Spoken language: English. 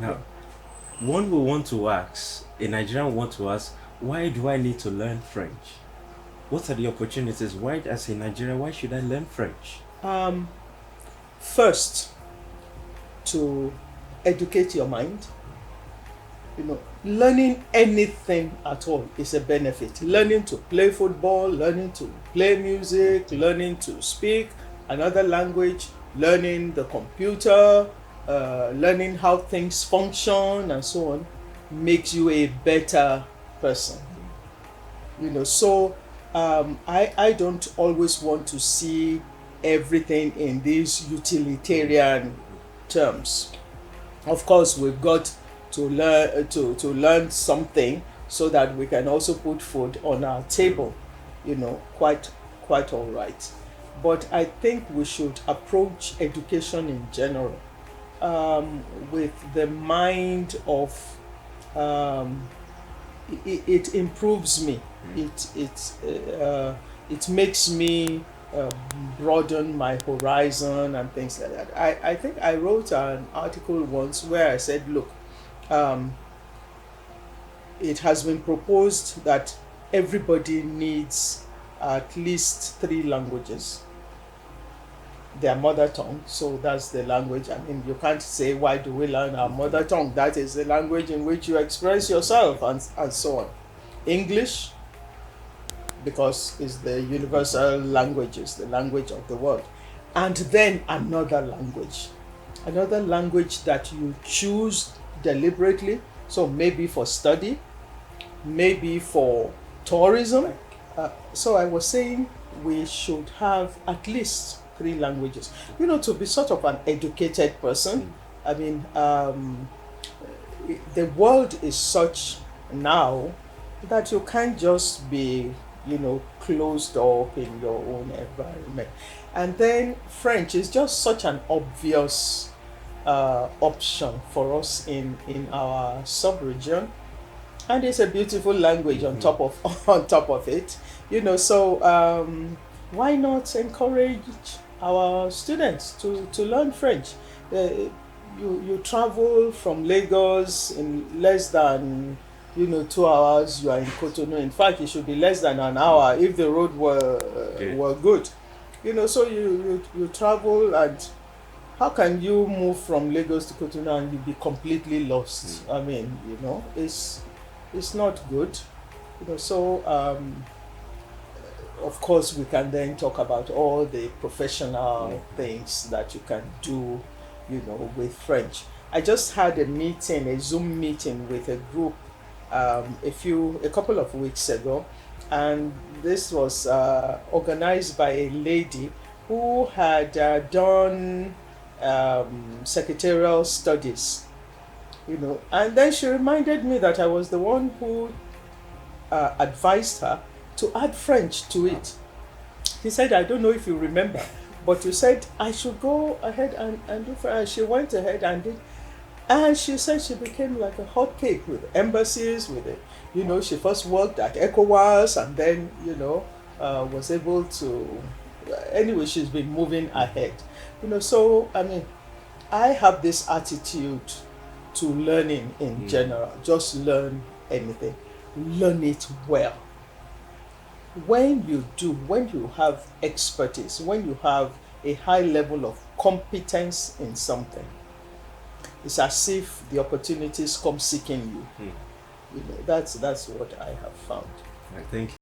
Now, one will want to ask, a Nigerian will want to ask, why do I need to learn French? What are the opportunities? Why, as a Nigerian, why should I learn French? First, to educate your mind. Learning anything at all is a benefit. Learning to play football, learning to play music, learning to speak another language, learning the computer, learning how things function and so on, makes you a better person. So I don't always want to see everything in these utilitarian terms. Of course, we've got to learn something so that we can also put food on our table. Quite all right. But I think we should approach education in general with the mind of it improves me. It makes me broaden my horizon and things like that. I think I wrote an article once where I said, look, it has been proposed that everybody needs at least 3 languages. Their mother tongue, so that's the language. I mean, you can't say, why do we learn our mother tongue? That is the language in which you express yourself, and so on. English, because it's the universal language, it's the language of the world. And then another language that you choose deliberately, so maybe for study, maybe for tourism. So I was saying we should have at least 3 languages, to be sort of an educated person. I mean, the world is such now that you can't just be, closed up in your own environment. And then French is just such an obvious option for us in our sub-region, and it's a beautiful language on top of it. So why not encourage our students to learn French? You travel from Lagos in less than 2 hours. You are in Cotonou. In fact, it should be less than an hour if the road were good. So you travel, and how can you move from Lagos to Cotonou and you be completely lost? I mean, it's not good. So of course we can then talk about all the professional things that you can do, with French. I just had a Zoom meeting with a group a couple of weeks ago, and this was organized by a lady who had done secretarial studies, and then she reminded me that I was the one who advised her to add French to it. He said, I don't know if you remember, but you said I should go ahead and do French. And she went ahead and did. And she said she became like a hot cake with embassies, she first worked at ECOWAS, and then, was able to, anyway, she's been moving ahead. So, I mean, I have this attitude to learning in general. Just learn anything. Learn it well. When you have expertise, when you have a high level of competence in something, it's as if the opportunities come seeking you. That's what I have found. I think